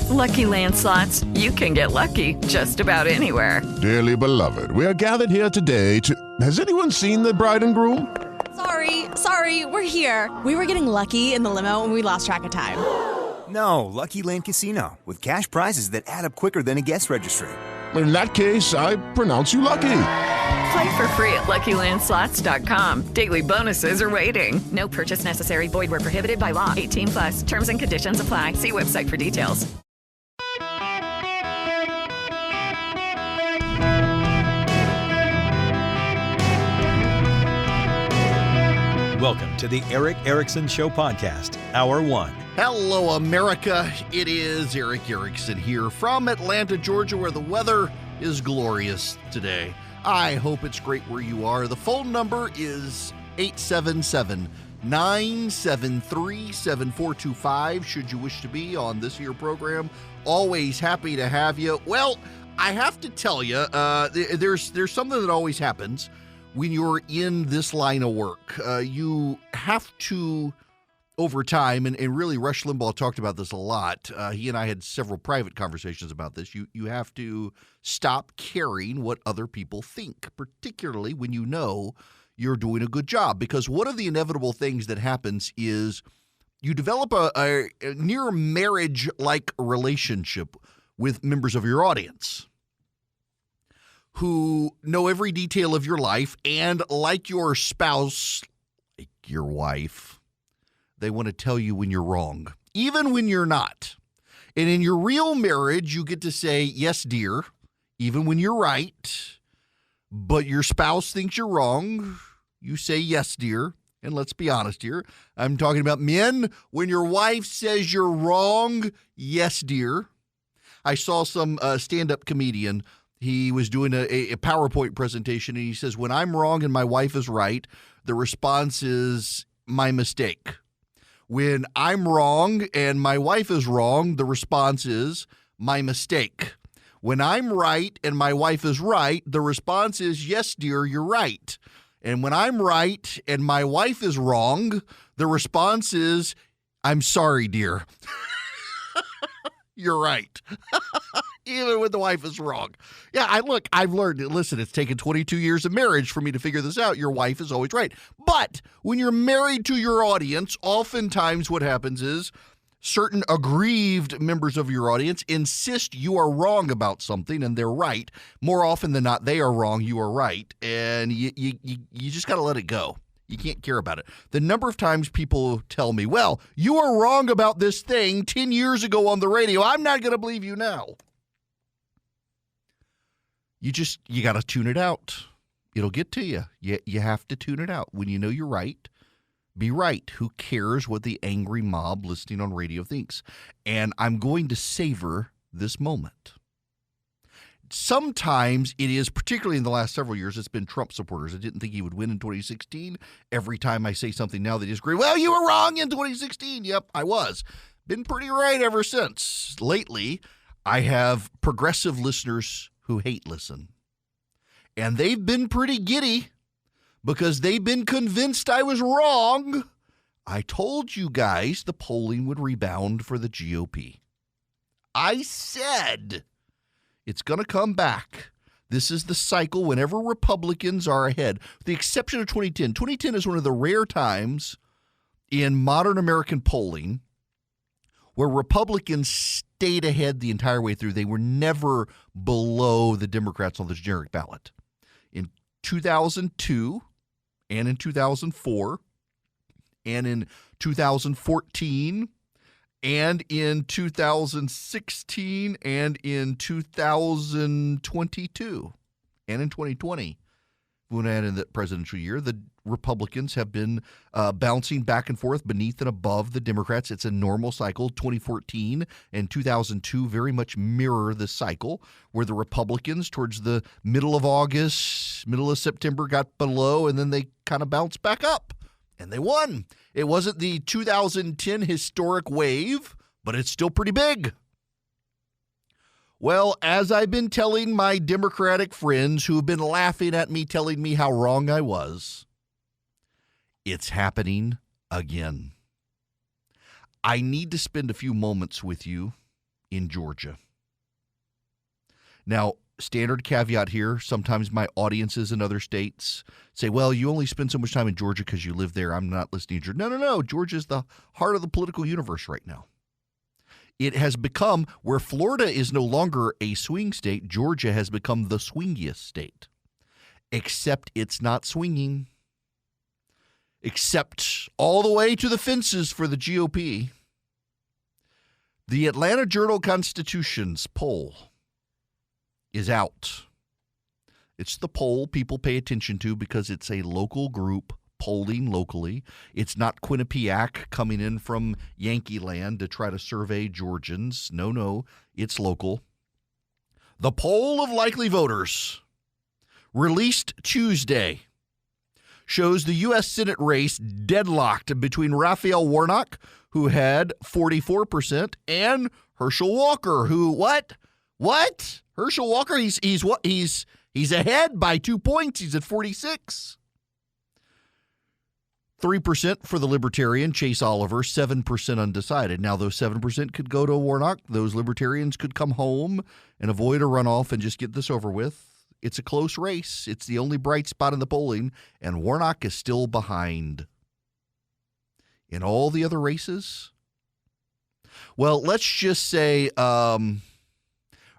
With Lucky Land Slots, you can get lucky just about anywhere. Dearly beloved, we are gathered here today to... Has anyone seen the bride and groom? Sorry, we're here. We were getting lucky in the limo and we lost track of time. No, Lucky Land Casino, with cash prizes that add up quicker than a guest registry. In that case, I pronounce you lucky. Play for free at LuckyLandSlots.com. Daily bonuses are waiting. No purchase necessary. Void where prohibited by law. 18+. Terms and conditions apply. See website for details. Welcome to the Erick Erickson Show podcast, Hour 1. Hello, America. It is Erick Erickson here from Atlanta, Georgia, where the weather is glorious today. I hope it's great where you are. The phone number is 877-973-7425. Should you wish to be on this here program, always happy to have you. Well, I have to tell you, there's something that always happens when you're in this line of work. You have to, over time, and really Rush Limbaugh talked about this a lot. He and I had several private conversations about this. You have to stop caring what other people think, particularly when you know you're doing a good job. Because one of the inevitable things that happens is you develop a near marriage-like relationship with members of your audience who know every detail of your life, and like your spouse, like your wife, they want to tell you when you're wrong, even when you're not. And in your real marriage, you get to say, yes, dear, even when you're right, but your spouse thinks you're wrong. You say, yes, dear. And let's be honest here. I'm talking about men. When your wife says you're wrong, yes, dear. I saw some stand-up comedian. He was doing a PowerPoint presentation, and he says, when I'm wrong and my wife is right, the response is my mistake. When I'm wrong and my wife is wrong, the response is my mistake. When I'm right and my wife is right, the response is, yes, dear, you're right. And when I'm right and my wife is wrong, the response is, I'm sorry, dear. You're right. Even when the wife is wrong. Yeah, I've learned, listen, it's taken 22 years of marriage for me to figure this out. Your wife is always right. But when you're married to your audience, oftentimes what happens is certain aggrieved members of your audience insist you are wrong about something and they're right. More often than not, they are wrong, you are right. And you just got to let it go. You can't care about it. The number of times people tell me, well, you were wrong about this thing 10 years ago on the radio. I'm not going to believe you now. You got to tune it out. It'll get to you. You have to tune it out. When you know you're right, be right. Who cares what the angry mob listening on radio thinks? And I'm going to savor this moment. Sometimes it is, particularly in the last several years, it's been Trump supporters. I didn't think he would win in 2016. Every time I say something now, they disagree. Well, you were wrong in 2016. Yep, I was. Been pretty right ever since. Lately, I have progressive listeners who hate listen. And they've been pretty giddy because they've been convinced I was wrong. I told you guys the polling would rebound for the GOP. I said it's going to come back. This is the cycle whenever Republicans are ahead, with the exception of 2010. 2010 is one of the rare times in modern American polling where Republicans stayed ahead the entire way through. They were never below the Democrats on the generic ballot. In 2002 and in 2004 and in 2014 and in 2016 and in 2022 and in 2020, when I had in the presidential year, the Republicans have been bouncing back and forth beneath and above the Democrats. It's a normal cycle. 2014 and 2002 very much mirror the cycle where the Republicans towards the middle of August, middle of September got below, and then they kind of bounced back up, and they won. It wasn't the 2010 historic wave, but it's still pretty big. Well, as I've been telling my Democratic friends who have been laughing at me, telling me how wrong I was, it's happening again. I need to spend a few moments with you in Georgia. Now, standard caveat here, sometimes my audiences in other states say, well, you only spend so much time in Georgia because you live there. I'm not listening to Georgia. No. Georgia is the heart of the political universe right now. It has become, where Florida is no longer a swing state, Georgia has become the swingiest state. Except it's not swinging. Except all the way to the fences for the GOP. The Atlanta Journal-Constitution's poll is out. It's the poll people pay attention to because it's a local group polling locally. It's not Quinnipiac coming in from Yankee land to try to survey Georgians. No, it's local. The poll of likely voters, released Tuesday, shows the U.S. Senate race deadlocked between Raphael Warnock, who had 44%, and Herschel Walker, who, what? Herschel Walker, he's ahead by 2 points. He's at 46. 3% for the Libertarian, Chase Oliver, 7% undecided. Now, those 7% could go to Warnock. Those Libertarians could come home and avoid a runoff and just get this over with. It's a close race. It's the only bright spot in the polling, and Warnock is still behind. In all the other races, well, let's just say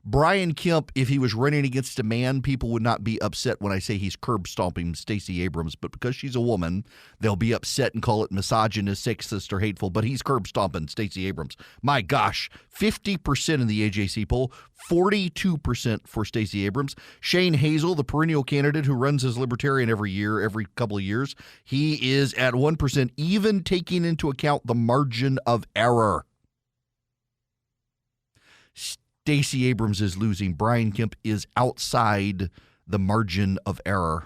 Brian Kemp, if he was running against a man, people would not be upset when I say he's curb stomping Stacey Abrams. But because she's a woman, they'll be upset and call it misogynist, sexist, or hateful. But he's curb stomping Stacey Abrams. My gosh, 50% in the AJC poll, 42% for Stacey Abrams. Shane Hazel, the perennial candidate who runs as Libertarian every couple of years, he is at 1%, even taking into account the margin of error. Stacey Abrams is losing. Brian Kemp is outside the margin of error.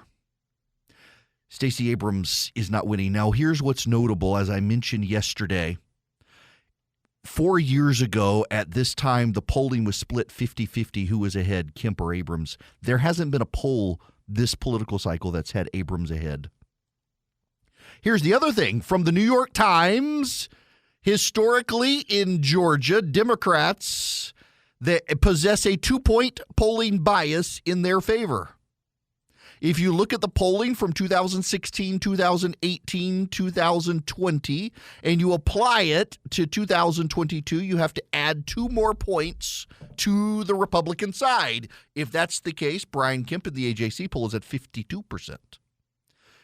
Stacey Abrams is not winning. Now, here's what's notable. As I mentioned yesterday, 4 years ago at this time, the polling was split 50-50 who was ahead, Kemp or Abrams. There hasn't been a poll this political cycle that's had Abrams ahead. Here's the other thing from the New York Times. Historically, in Georgia, Democrats that possess a 2-point polling bias in their favor. If you look at the polling from 2016, 2018, 2020, and you apply it to 2022, you have to add 2 more points to the Republican side. If that's the case, Brian Kemp in the AJC poll is at 52%.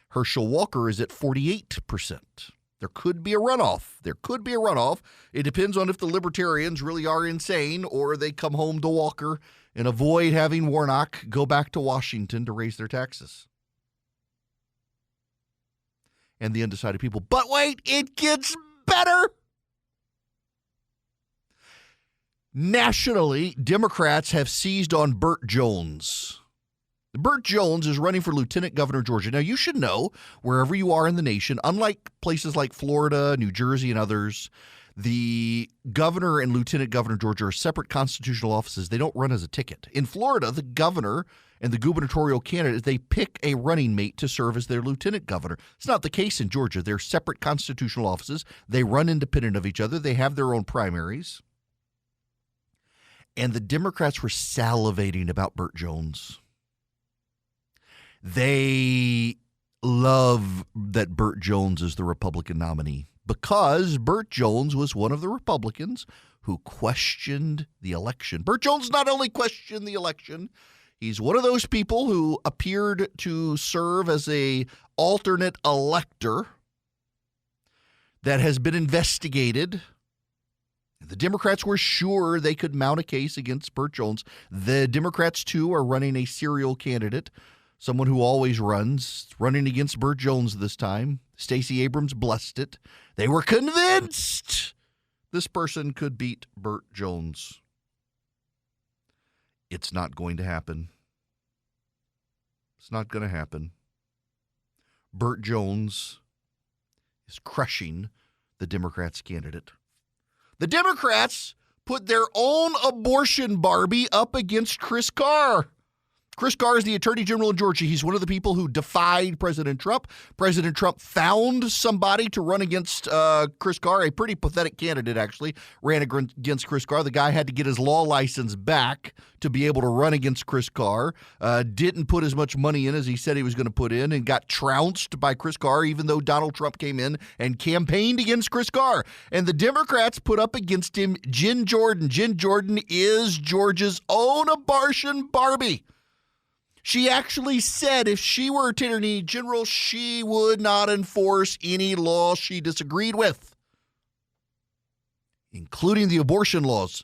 Herschel Walker is at 48%. There could be a runoff. It depends on if the Libertarians really are insane or they come home to Walker and avoid having Warnock go back to Washington to raise their taxes. And the undecided people. But wait, it gets better. Nationally, Democrats have seized on Burt Jones. Burt Jones is running for Lieutenant Governor of Georgia. Now, you should know, wherever you are in the nation, unlike places like Florida, New Jersey, and others, the governor and lieutenant governor of Georgia are separate constitutional offices. They don't run as a ticket. In Florida, the governor and the gubernatorial candidate, they pick a running mate to serve as their lieutenant governor. It's not the case in Georgia. They're separate constitutional offices. They run independent of each other. They have their own primaries. And the Democrats were salivating about Burt Jones. They love that Burt Jones is the Republican nominee because Burt Jones was one of the Republicans who questioned the election. Burt Jones not only questioned the election, he's one of those people who appeared to serve as an alternate elector that has been investigated. The Democrats were sure they could mount a case against Burt Jones. The Democrats, too, are running a serial candidate. Someone who always runs, running against Burt Jones this time. Stacey Abrams blessed it. They were convinced this person could beat Burt Jones. It's not going to happen. It's not going to happen. Burt Jones is crushing the Democrats' candidate. The Democrats put their own abortion Barbie up against Chris Carr. Chris Carr is the Attorney General in Georgia. He's one of the people who defied President Trump. President Trump found somebody to run against Chris Carr, a pretty pathetic candidate, actually, ran against Chris Carr. The guy had to get his law license back to be able to run against Chris Carr. Didn't put as much money in as he said he was going to put in and got trounced by Chris Carr, even though Donald Trump came in and campaigned against Chris Carr. And the Democrats put up against him Jen Jordan. Jen Jordan is Georgia's own abortion Barbie. She actually said if she were Attorney General, she would not enforce any law she disagreed with, including the abortion laws,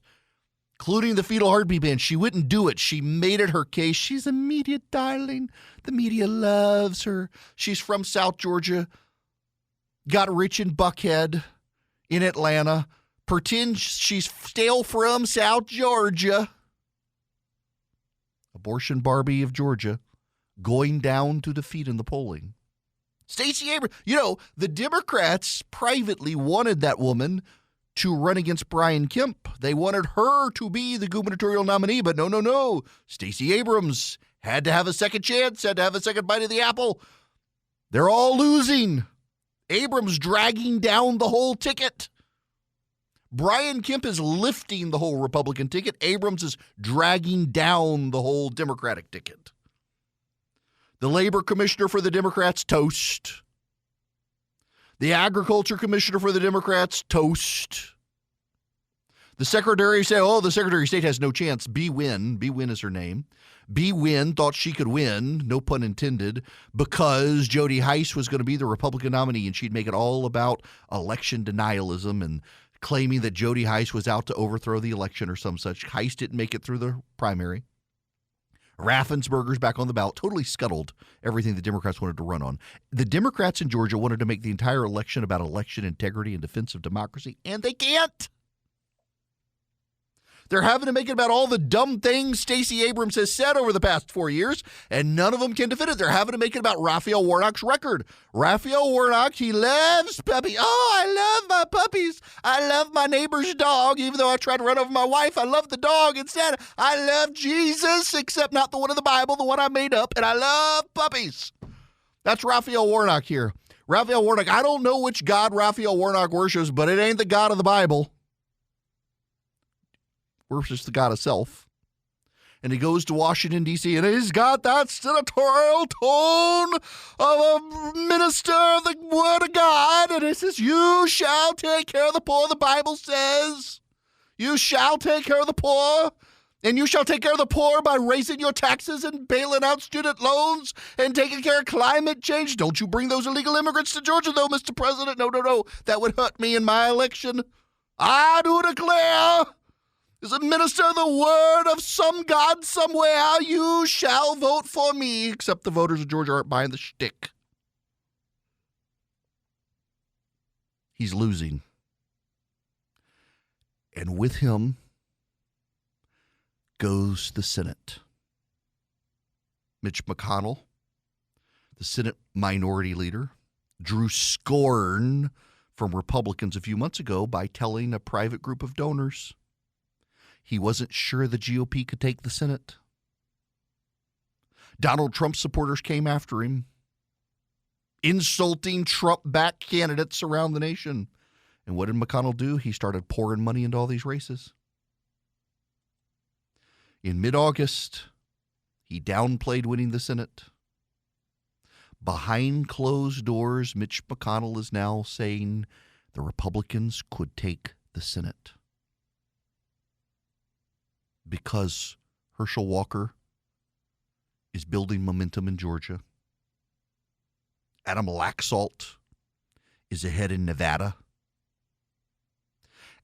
including the fetal heartbeat ban. She wouldn't do it. She made it her case. She's a media darling. The media loves her. She's from South Georgia, got rich in Buckhead in Atlanta, pretends she's still from South Georgia. Abortion Barbie of Georgia going down to defeat in the polling. Stacey Abrams, the Democrats privately wanted that woman to run against Brian Kemp. They wanted her to be the gubernatorial nominee, but no. Stacey Abrams had to have a second chance, had to have a second bite of the apple. They're all losing. Abrams dragging down the whole ticket. Brian Kemp is lifting the whole Republican ticket. Abrams is dragging down the whole Democratic ticket. The labor commissioner for the Democrats, toast. The agriculture commissioner for the Democrats, toast. The secretary said, the Secretary of State has no chance. Bee Nguyen is her name. Bee Nguyen thought she could win, no pun intended, because Jody Hice was going to be the Republican nominee and she'd make it all about election denialism and claiming that Jody Hice was out to overthrow the election or some such. Hice didn't make it through the primary. Raffensperger's back on the ballot, totally scuttled everything the Democrats wanted to run on. The Democrats in Georgia wanted to make the entire election about election integrity and defense of democracy, and they can't. They're having to make it about all the dumb things Stacey Abrams has said over the past 4 years, and none of them can defend it. They're having to make it about Raphael Warnock's record. Raphael Warnock, he loves puppies. Oh, I love my puppies. I love my neighbor's dog, even though I tried to run over my wife. I love the dog instead. I love Jesus, except not the one of the Bible, the one I made up, and I love puppies. That's Raphael Warnock here. Raphael Warnock, I don't know which God Raphael Warnock worships, but it ain't the God of the Bible. Worships the God of self. And he goes to Washington, D.C., and he's got that senatorial tone of a minister of the Word of God. And he says, you shall take care of the poor, the Bible says. You shall take care of the poor. And you shall take care of the poor by raising your taxes and bailing out student loans and taking care of climate change. Don't you bring those illegal immigrants to Georgia, though, Mr. President. No. That would hurt me in my election. I do declare, as a minister of the word of some God somewhere, you shall vote for me, except the voters of Georgia aren't buying the shtick. He's losing. And with him goes the Senate. Mitch McConnell, the Senate minority leader, drew scorn from Republicans a few months ago by telling a private group of donors he wasn't sure the GOP could take the Senate. Donald Trump supporters came after him, insulting Trump-backed candidates around the nation. And what did McConnell do? He started pouring money into all these races. In mid-August, he downplayed winning the Senate. Behind closed doors, Mitch McConnell is now saying the Republicans could take the Senate, because Herschel Walker is building momentum in Georgia. Adam Laxalt is ahead in Nevada.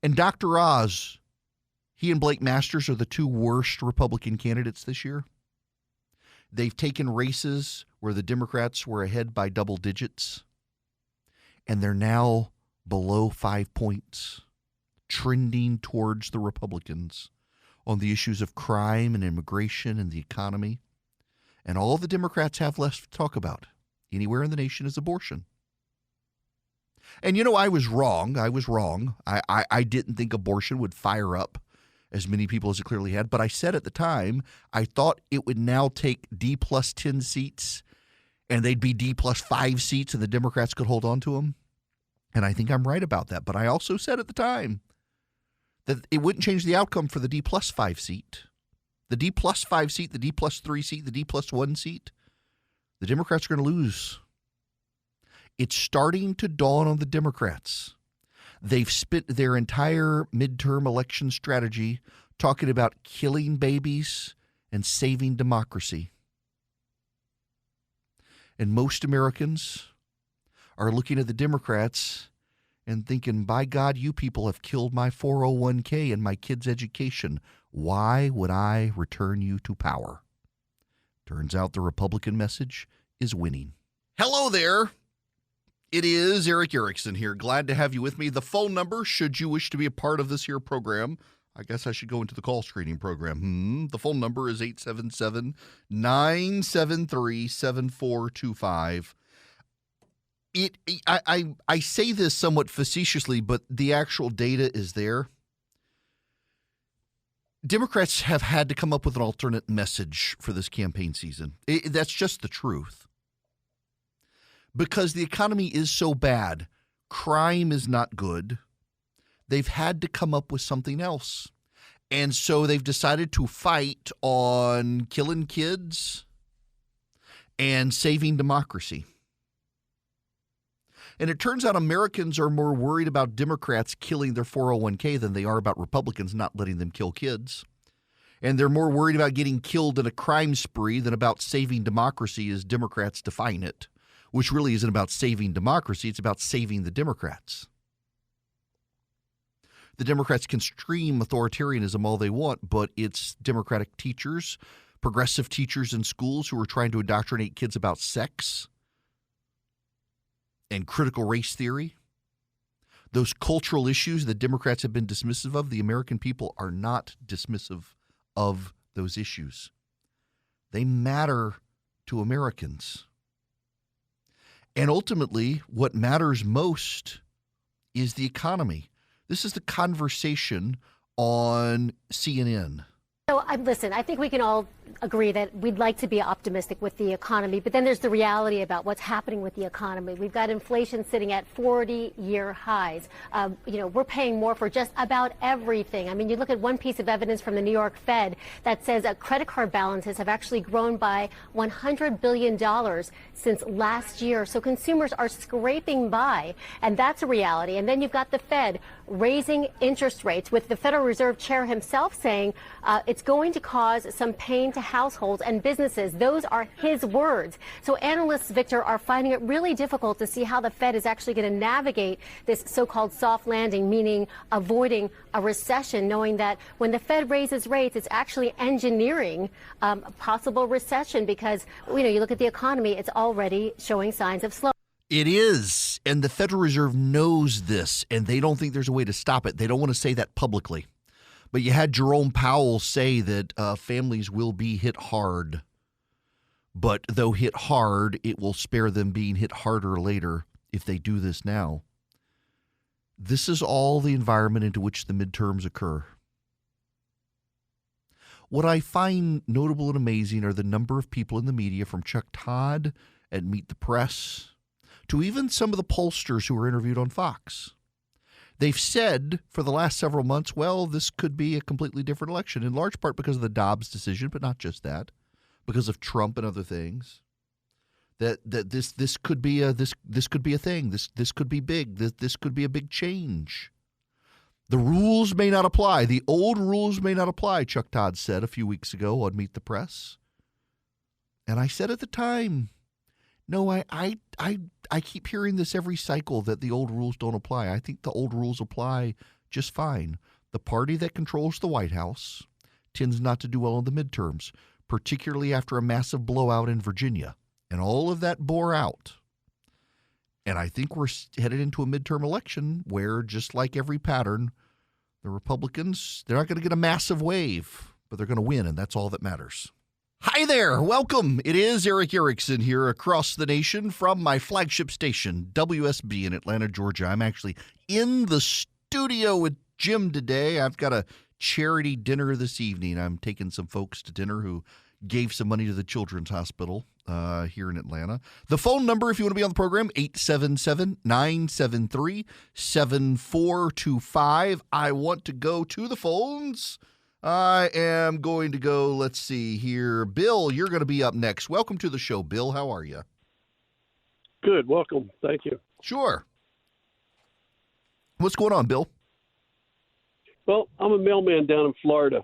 And Dr. Oz, he and Blake Masters are the two worst Republican candidates this year. They've taken races where the Democrats were ahead by double digits, and they're now below 5 points, trending towards the Republicans on the issues of crime and immigration and the economy. And all the Democrats have left to talk about anywhere in the nation is abortion. And I was wrong. I didn't think abortion would fire up as many people as it clearly had. But I said at the time, I thought it would now take D plus 10 seats and they'd be D plus 5 seats and the Democrats could hold on to them. And I think I'm right about that. But I also said at the time that it wouldn't change the outcome for the D plus 5 seat. The D plus 5 seat, the D plus 3 seat, the D plus 1 seat, the Democrats are going to lose. It's starting to dawn on the Democrats. They've spent their entire midterm election strategy talking about killing babies and saving democracy. And most Americans are looking at the Democrats and thinking, by God, you people have killed my 401k and my kids' education. Why would I return you to power? Turns out the Republican message is winning. Hello there. It is Erick Erickson here. Glad to have you with me. The phone number, should you wish to be a part of this here program, I guess I should go into the call screening program. The phone number is 877-973-7425. I say this somewhat facetiously, but the actual data is there. Democrats have had to come up with an alternate message for this campaign season. That's just the truth. Because the economy is so bad, crime is not good, they've had to come up with something else. And so they've decided to fight on killing kids and saving democracy. And it turns out Americans are more worried about Democrats killing their 401k than they are about Republicans not letting them kill kids. And they're more worried about getting killed in a crime spree than about saving democracy as Democrats define it, which really isn't about saving democracy. It's about saving the Democrats. The Democrats can stream authoritarianism all they want, but it's Democratic teachers, progressive teachers in schools who are trying to indoctrinate kids about sex and critical race theory. Those cultural issues that Democrats have been dismissive of, the American people are not dismissive of those issues. They matter to Americans. And ultimately, what matters most is the economy. This is the conversation on CNN. So, listen, I think we can all agree that we'd like to be optimistic with the economy, but then there's the reality about what's happening with the economy. We've got inflation sitting at 40-year highs. We're paying more for just about everything. I mean, you look at one piece of evidence from the New York Fed that says that credit card balances have actually grown by $100 billion since last year. So consumers are scraping by, and that's a reality. And then you've got the Fed raising interest rates, with the Federal Reserve Chair himself saying it's going to cause some pain to households and businesses. Those are his words. So analysts, Victor, are finding it really difficult to see how the Fed is actually going to navigate this so-called soft landing, meaning avoiding a recession, knowing that when the Fed raises rates, it's actually engineering a possible recession because, you look at the economy, it's already showing signs of slowing. It is. And the Federal Reserve knows this, and they don't think there's a way to stop it. They don't want to say that publicly. But you had Jerome Powell say that families will be hit hard. But though hit hard, it will spare them being hit harder later if they do this now. This is all the environment into which the midterms occur. What I find notable and amazing are the number of people in the media, from Chuck Todd at Meet the Press to even some of the pollsters who were interviewed on Fox. They've said for the last several months, well, this could be a completely different election, in large part because of the Dobbs decision, but not just that, because of Trump and other things. That this could be a thing. This could be big. This could be a big change. The rules may not apply. The old rules may not apply, Chuck Todd said a few weeks ago on Meet the Press. And I said at the time, no, I keep hearing this every cycle that the old rules don't apply. I think the old rules apply just fine. The party that controls the White House tends not to do well in the midterms, particularly after a massive blowout in Virginia. And all of that bore out. And I think we're headed into a midterm election where, just like every pattern, the Republicans, they're not going to get a massive wave, but they're going to win, and that's all that matters. Hi there. Welcome. It is Erick Erickson here across the nation from my flagship station, WSB in Atlanta, Georgia. I'm actually in the studio with Jim today. I've got a charity dinner this evening. I'm taking some folks to dinner who gave some money to the Children's Hospital here in Atlanta. The phone number, if you want to be on the program, 877-973-7425. I want to go to the phones. I am going to go, let's see here. Bill, you're going to be up next. Welcome to the show, Bill. How are you? Good. Welcome. Thank you. Sure. What's going on, Bill? Well, I'm a mailman down in Florida,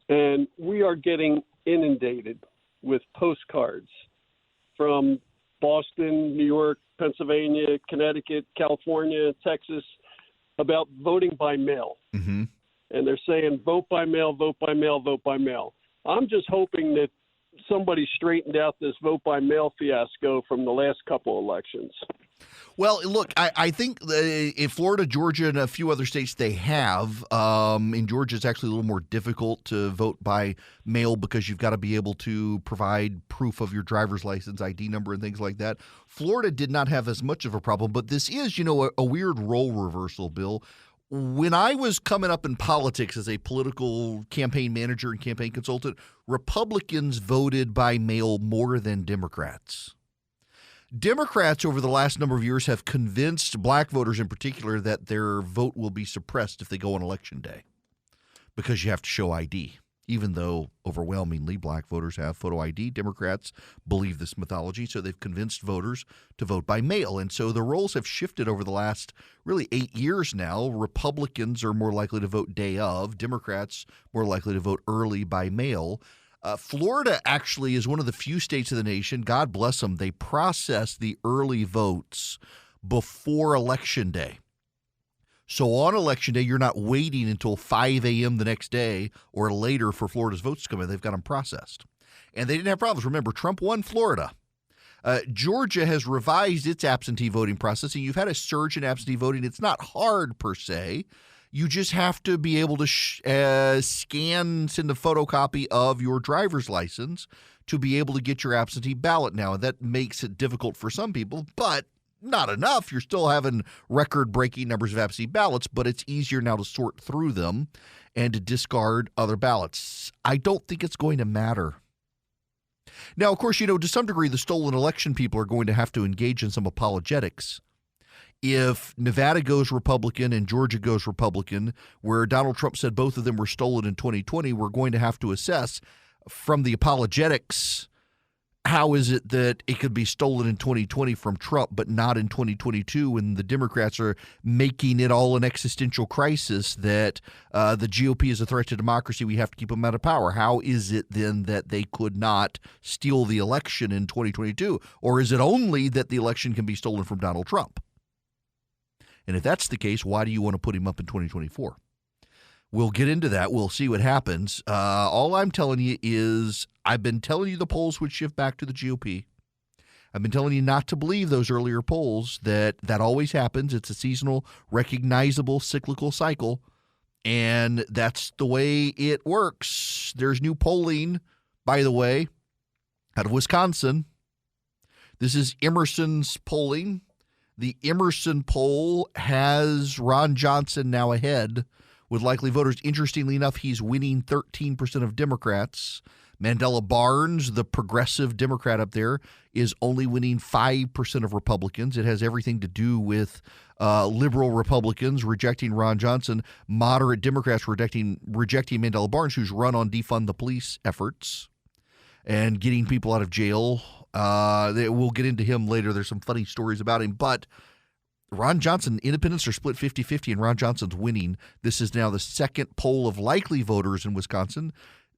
and we are getting inundated with postcards from Boston, New York, Pennsylvania, Connecticut, California, Texas about voting by mail. Mm-hmm. And they're saying vote by mail, vote by mail, vote by mail. I'm just hoping that somebody straightened out this vote by mail fiasco from the last couple elections. Well, look, I think in Florida, Georgia, and a few other states, they have. In Georgia, it's actually a little more difficult to vote by mail because you've got to be able to provide proof of your driver's license, ID number, and things like that. Florida did not have as much of a problem, but this is, a weird role reversal, Bill. When I was coming up in politics as a political campaign manager and campaign consultant, Republicans voted by mail more than Democrats. Democrats over the last number of years have convinced black voters in particular that their vote will be suppressed if they go on Election Day because you have to show ID. Even though overwhelmingly black voters have photo ID, Democrats believe this mythology, so they've convinced voters to vote by mail. And so the roles have shifted over the last really 8 years now. Republicans are more likely to vote day of, Democrats more likely to vote early by mail. Florida actually is one of the few states of the nation, God bless them, they process the early votes before Election Day. So on Election Day, you're not waiting until 5 a.m. the next day or later for Florida's votes to come in. They've got them processed. And they didn't have problems. Remember, Trump won Florida. Georgia has revised its absentee voting process, and you've had a surge in absentee voting. It's not hard per se. You just have to be able to send a photocopy of your driver's license to be able to get your absentee ballot now. That makes it difficult for some people, but not enough. You're still having record-breaking numbers of absentee ballots, but it's easier now to sort through them and to discard other ballots. I don't think it's going to matter. Now, of course, to some degree, the stolen election people are going to have to engage in some apologetics. If Nevada goes Republican and Georgia goes Republican, where Donald Trump said both of them were stolen in 2020, we're going to have to assess from the apologetics, how is it that it could be stolen in 2020 from Trump, but not in 2022 when the Democrats are making it all an existential crisis that the GOP is a threat to democracy, we have to keep them out of power? How is it then that they could not steal the election in 2022? Or is it only that the election can be stolen from Donald Trump? And if that's the case, why do you want to put him up in 2024? We'll get into that. We'll see what happens. All I'm telling you is I've been telling you the polls would shift back to the GOP. I've been telling you not to believe those earlier polls, that always happens. It's a seasonal, recognizable, cyclical cycle, and that's the way it works. There's new polling, by the way, out of Wisconsin. This is Emerson's polling. The Emerson poll has Ron Johnson now ahead with likely voters. Interestingly enough, he's winning 13% of Democrats. Mandela Barnes, the progressive Democrat up there, is only winning 5% of Republicans. It has everything to do with liberal Republicans rejecting Ron Johnson, moderate Democrats rejecting Mandela Barnes, who's run on defund the police efforts and getting people out of jail. We'll get into him later. There's some funny stories about him. But Ron Johnson, independents are split 50-50, and Ron Johnson's winning. This is now the second poll of likely voters in Wisconsin.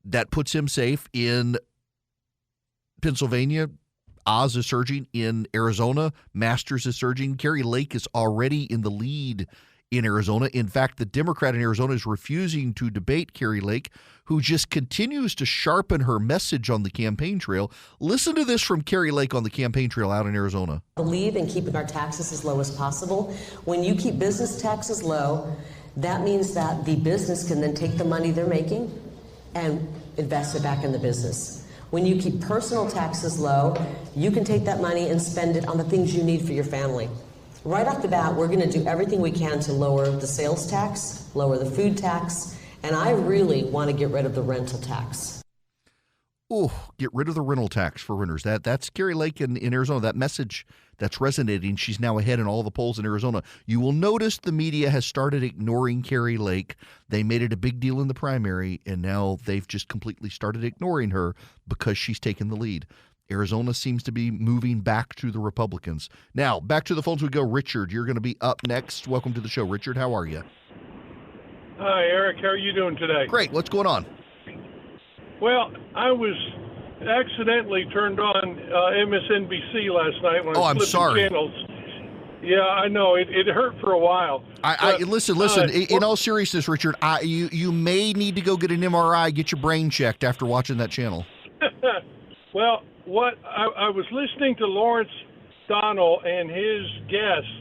That puts him safe. In Pennsylvania, Oz is surging. In Arizona, Masters is surging. Kari Lake is already in the lead in Arizona. In fact, the Democrat in Arizona is refusing to debate Kari Lake, who just continues to sharpen her message on the campaign trail. Listen to this from Kari Lake on the campaign trail out in Arizona. Believe in keeping our taxes as low as possible. When you keep business taxes low, that means that the business can then take the money they're making and invest it back in the business. When you keep personal taxes low, you can take that money and spend it on the things you need for your family. Right off the bat, we're going to do everything we can to lower the sales tax, lower the food tax, And I really want to get rid of the rental tax. Oh, get rid of the rental tax for renters. That's Kari Lake in Arizona. That message that's resonating. She's now ahead in all the polls in Arizona. You will notice the media has started ignoring Kari Lake. They made it a big deal in the primary, and now they've just completely started ignoring her because she's taken the lead. Arizona seems to be moving back to the Republicans. Now, back to the phones we go. Richard, you're going to be up next. Welcome to the show. Richard, how are you? Hi, Eric. How are you doing today? Great. What's going on? Well, I was accidentally turned on MSNBC last night when I was I'm flipping sorry. channels. Yeah, I know. It hurt for a while. Listen. In all seriousness, Richard, you may need to go get an MRI, get your brain checked after watching that channel. Well, I was listening to Lawrence Donnell and his guests,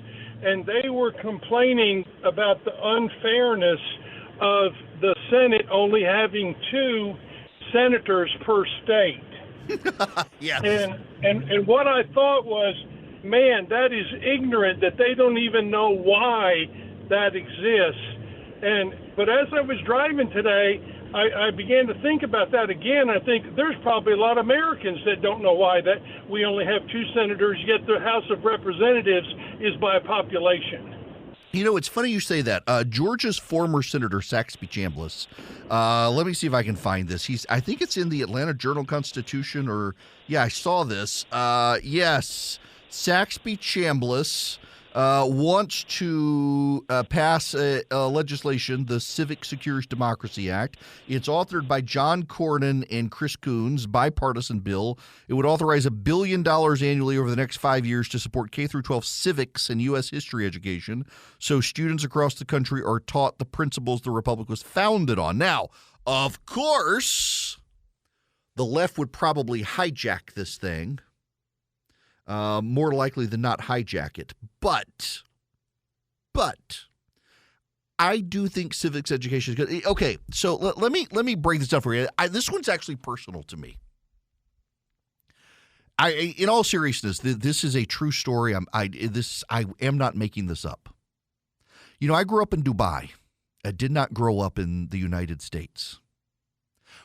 and they were complaining about the unfairness of the Senate only having 2 senators per state. Yes. And what I thought was, man, that is ignorant that they don't even know why that exists. But as I was driving today, I began to think about that again. I think there's probably a lot of Americans that don't know why that we only have 2 senators, yet the House of Representatives is by population. You know, it's funny you say that. Georgia's former Senator Saxby Chambliss. Let me see if I can find this. I think it's in the Atlanta Journal-Constitution, I saw this. Yes, Saxby Chambliss wants to pass legislation, the Civic Secures Democracy Act. It's authored by John Cornyn and Chris Coons, bipartisan bill. It would authorize $1 billion annually over the next 5 years to support K-12 civics and U.S. history education, so students across the country are taught the principles the Republic was founded on. Now, of course, the left would probably hijack this thing. More likely than not hijack it. But I do think civics education is good. Okay, so let me break this down for you. This one's actually personal to me. In all seriousness, this is a true story. I am not making this up. You know, I grew up in Dubai. I did not grow up in the United States.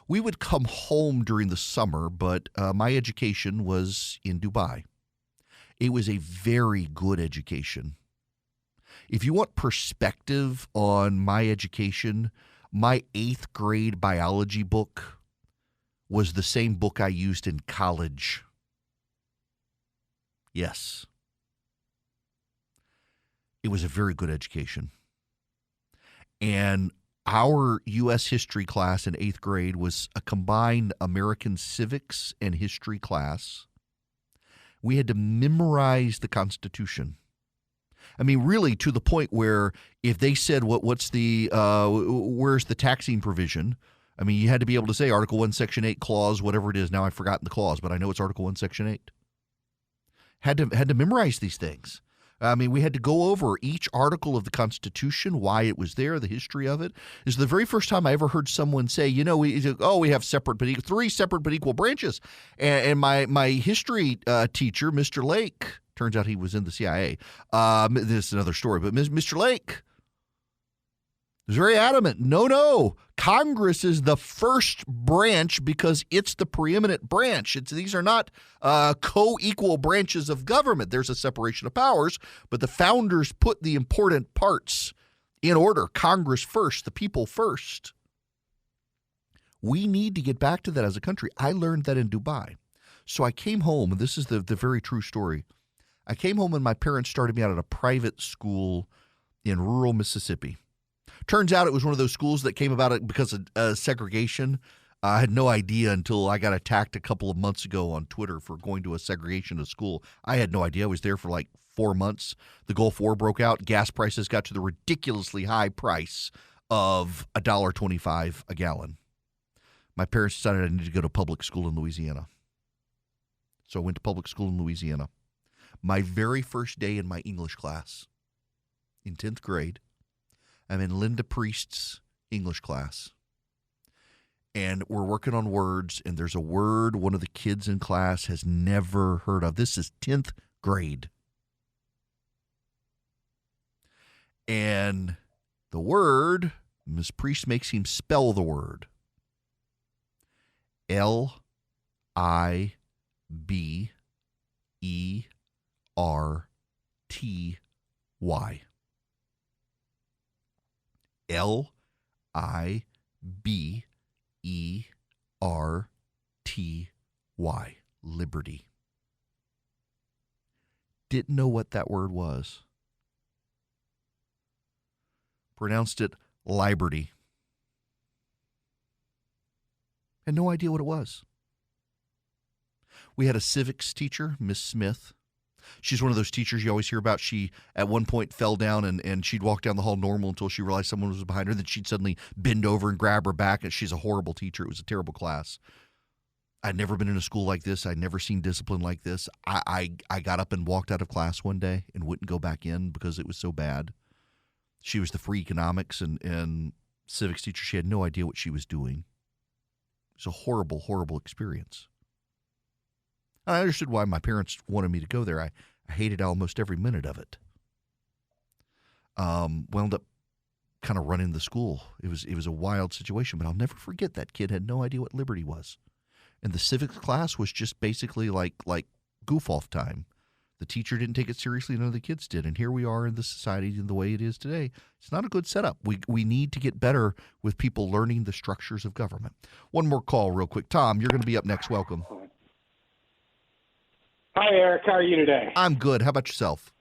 We would come home during the summer, but my education was in Dubai. It was a very good education. If you want perspective on my education, my 8th grade biology book was the same book I used in college. Yes. It was a very good education. And our U.S. history class in 8th grade was a combined American civics and history class. We had to memorize the Constitution. I mean, really, to the point where if they said, where's the taxing provision? I mean, you had to be able to say Article 1, Section 8, Clause, whatever it is. Now I've forgotten the clause, but I know it's Article 1, Section 8. Had to memorize these things. I mean, we had to go over each article of the Constitution, why it was there, the history of it. This is the very first time I ever heard someone say, we have three separate but equal branches. And my history teacher, Mr. Lake, turns out he was in the CIA. This is another story, but Mr. Lake was very adamant. No, Congress is the first branch because it's the preeminent branch. These are not co-equal branches of government. There's a separation of powers, but the founders put the important parts in order. Congress first, the people first. We need to get back to that as a country. I learned that in Dubai. So I came home, and this is the very true story. I came home and my parents started me out at a private school in rural Mississippi. Turns out it was one of those schools that came about because of segregation. I had no idea until I got attacked a couple of months ago on Twitter for going to a segregation of school. I had no idea. I was there for like 4 months. The Gulf War broke out. Gas prices got to the ridiculously high price of $1.25 a gallon. My parents decided I needed to go to public school in Louisiana. So I went to public school in Louisiana. My very first day in my English class in 10th grade, I'm in Linda Priest's English class, and we're working on words, and there's a word one of the kids in class has never heard of. This is 10th grade. And the word Ms. Priest makes him spell the word. L-I-B-E-R-T-Y. L-I-B-E-R-T-Y. Liberty. Didn't know what that word was. Pronounced it liberty. Had no idea what it was. We had a civics teacher, Miss Smith. She's one of those teachers you always hear about. She, at one point, fell down and she'd walk down the hall normal until she realized someone was behind her. Then she'd suddenly bend over and grab her back, and she's a horrible teacher. It was a terrible class. I'd never been in a school like this. I'd never seen discipline like this. I got up and walked out of class one day and wouldn't go back in because it was so bad. She was the free economics and civics teacher. She had no idea what she was doing. It was a horrible, horrible experience. And I understood why my parents wanted me to go there. I hated almost every minute of it. Wound up kind of running the school. It was a wild situation, but I'll never forget that kid had no idea what liberty was. And the civics class was just basically like goof-off time. The teacher didn't take it seriously, none of the kids did. And here we are in the society in the way it is today. It's not a good setup. We need to get better with people learning the structures of government. One more call real quick. Tom, you're going to be up next. Welcome. Hi, Eric. How are you today? I'm good. How about yourself?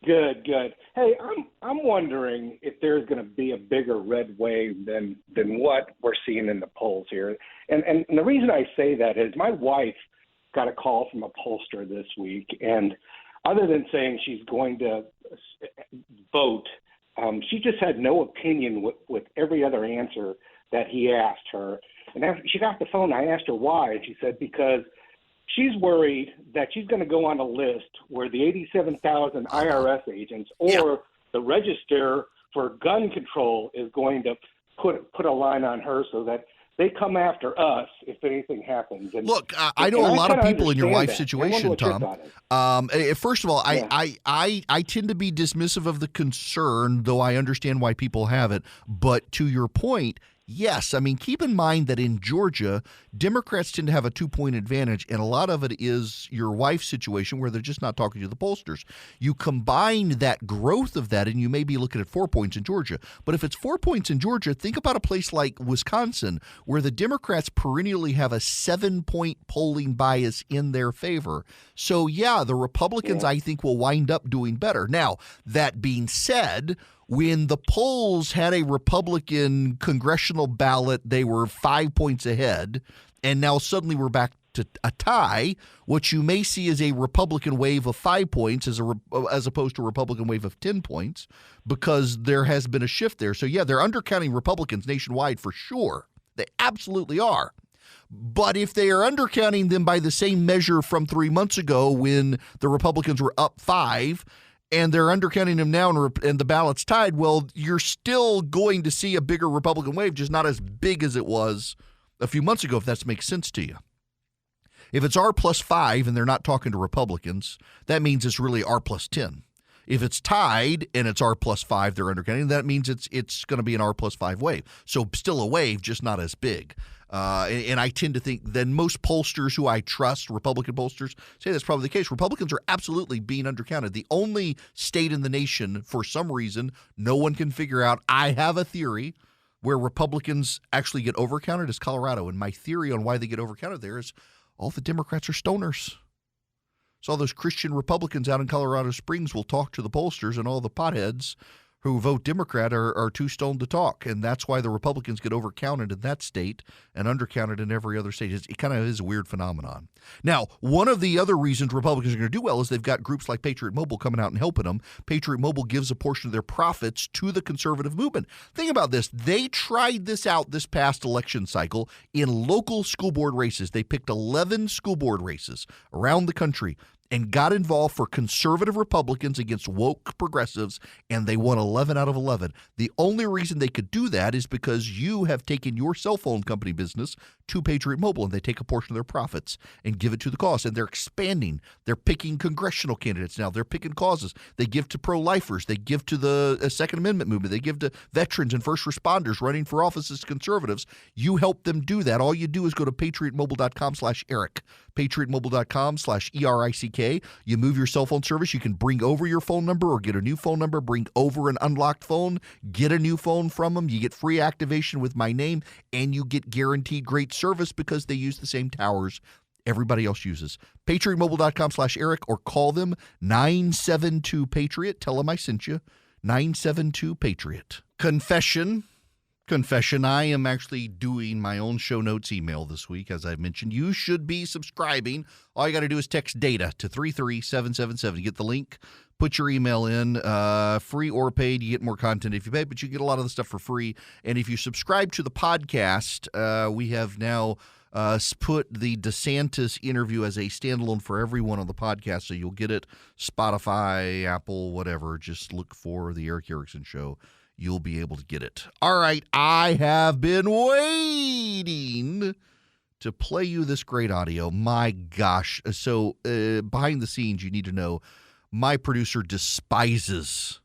Good. Hey, I'm wondering if there's going to be a bigger red wave than what we're seeing in the polls here. And the reason I say that is my wife got a call from a pollster this week, and other than saying she's going to vote, she just had no opinion with every other answer that he asked her. And after she got the phone, I asked her why, and she said because she's worried that she's going to go on a list where the 87,000 IRS agents or the Register for Gun Control is going to put a line on her so that they come after us if anything happens. And, look, I know a lot of people in your wife's that. situation, Tom. First of all, I tend to be dismissive of the concern, though I understand why people have it. But to your point, yes. I mean, keep in mind that in Georgia, Democrats tend to have a 2-point advantage, and a lot of it is your wife's situation where they're just not talking to the pollsters. You combine that growth of that, and you may be looking at 4 points in Georgia. But if it's 4 points in Georgia, think about a place like Wisconsin, where the Democrats perennially have a 7-point polling bias in their favor. So, yeah, the Republicans, I think, will wind up doing better. Now, that being said, when the polls had a Republican congressional ballot, they were 5 points ahead, and now suddenly we're back to a tie. What you may see is a Republican wave of 5 points as opposed to a Republican wave of 10 points because there has been a shift there. So, yeah, they're undercounting Republicans nationwide for sure. They absolutely are. But if they are undercounting them by the same measure from 3 months ago when the Republicans were up 5, and they're undercounting them now and the ballot's tied, well, you're still going to see a bigger Republican wave, just not as big as it was a few months ago, if that makes sense to you. If it's R plus 5 and they're not talking to Republicans, that means it's really R plus 10. If it's tied and it's R plus 5, they're undercounting, that means it's going to be an R plus 5 wave. So still a wave, just not as big. And I tend to think that most pollsters who I trust, Republican pollsters, say that's probably the case. Republicans are absolutely being undercounted. The only state in the nation, for some reason, no one can figure out, I have a theory, where Republicans actually get overcounted is Colorado. And my theory on why they get overcounted there is all the Democrats are stoners. So all those Christian Republicans out in Colorado Springs will talk to the pollsters, and all the potheads who vote Democrat are too stoned to talk. And that's why the Republicans get overcounted in that state and undercounted in every other state. It kind of is a weird phenomenon. Now, one of the other reasons Republicans are going to do well is they've got groups like Patriot Mobile coming out and helping them. Patriot Mobile gives a portion of their profits to the conservative movement. Think about this. They tried this out this past election cycle in local school board races. They picked 11 school board races around the country. and got involved for conservative Republicans against woke progressives, and they won 11 out of 11. The only reason they could do that is because you have taken your cell phone company business to Patriot Mobile, and they take a portion of their profits and give it to the cause. And they're expanding. They're picking congressional candidates now. They're picking causes. They give to pro-lifers. They give to the Second Amendment movement. They give to veterans and first responders running for office as conservatives. You help them do that. All you do is go to patriotmobile.com/Eric. patriotmobile.com/ERICK. You move your cell phone service. You can bring over your phone number or get a new phone number, bring over an unlocked phone, get a new phone from them. You get free activation with my name, and you get guaranteed great service because they use the same towers everybody else uses. patriotmobile.com/Eric or call them 972-PATRIOT. Tell them I sent you. 972-PATRIOT. Confession. I am actually doing my own show notes email this week. As I've mentioned, you should be subscribing. All you got to do is text DATA to 33777. Get the link, put your email in, free or paid. You get more content if you pay, but you get a lot of the stuff for free. And if you subscribe to the podcast, we have now put the DeSantis interview as a standalone for everyone on the podcast, so you'll get it Spotify, Apple, whatever. Just look for the Eric Erickson Show. You'll be able to get it. All right, I have been waiting to play you this great audio. My gosh. So behind the scenes, you need to know my producer despises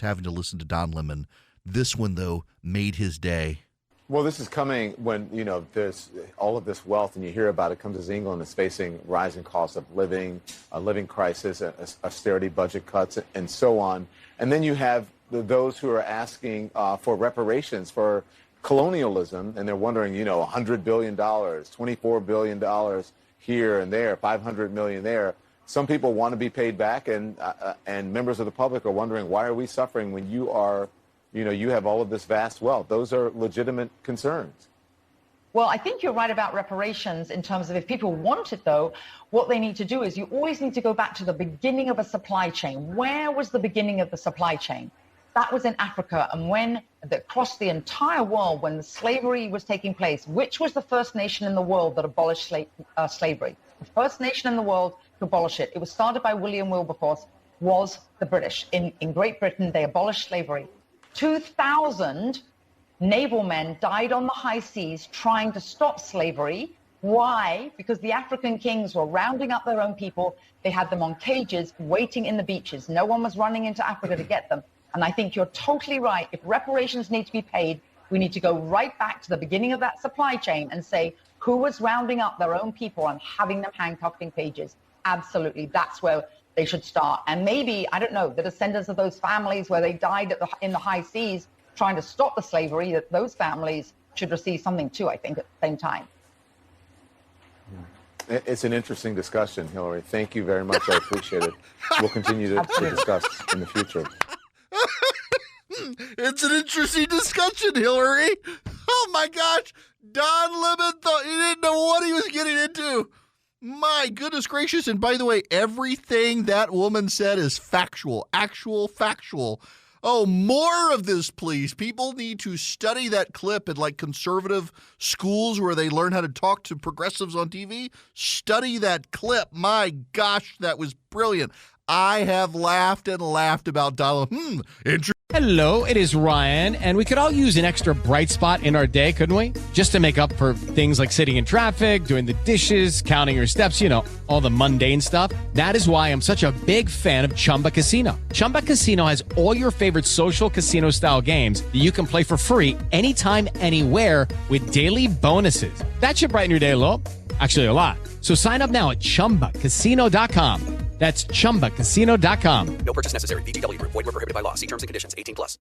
having to listen to Don Lemon. This one, though, made his day. Well, this is coming when, there's all of this wealth, and you hear about it comes as England is facing rising costs of living, a living crisis, austerity budget cuts, and so on. And then you have those who are asking for reparations for colonialism, and they're wondering, $100 billion, $24 billion here and there, $500 million there. Some people want to be paid back, and members of the public are wondering, why are we suffering when you are, you have all of this vast wealth? Those are legitimate concerns. Well, I think you're right about reparations in terms of if people want it, though, what they need to do is you always need to go back to the beginning of a supply chain. Where was the beginning of the supply chain? That was in Africa, and across the entire world, when slavery was taking place, which was the first nation in the world that abolished slavery? The first nation in the world to abolish it. It was started by William Wilberforce, was the British. In Great Britain, they abolished slavery. 2,000 naval men died on the high seas trying to stop slavery. Why? Because the African kings were rounding up their own people. They had them on cages waiting in the beaches. No one was running into Africa to get them. And I think you're totally right. If reparations need to be paid, we need to go right back to the beginning of that supply chain and say who was rounding up their own people and having them handcuffed in cages. Absolutely. That's where they should start. And maybe, I don't know, the descendants of those families where they died in the high seas trying to stop the slavery, that those families should receive something too, I think, at the same time. It's an interesting discussion, Hillary. Thank you very much. I appreciate it. We'll continue to discuss in the future. It's an interesting discussion, Hillary. Oh, my gosh. Don Lemon thought he didn't know what he was getting into. My goodness gracious. And by the way, everything that woman said is factual, actual factual. Oh, more of this, please. People need to study that clip at conservative schools where they learn how to talk to progressives on TV. Study that clip. My gosh, that was brilliant. I have laughed and laughed about Donald. Interesting. Hello, it is Ryan, and we could all use an extra bright spot in our day, couldn't we? Just to make up for things like sitting in traffic, doing the dishes, counting your steps, all the mundane stuff. That is why I'm such a big fan of Chumba Casino. Chumba Casino has all your favorite social casino-style games that you can play for free anytime, anywhere with daily bonuses. That should brighten your day a little. Actually, a lot. So sign up now at ChumbaCasino.com. That's ChumbaCasino.com. No purchase necessary. VGW Group. Void where prohibited by law. See terms and conditions. 18+.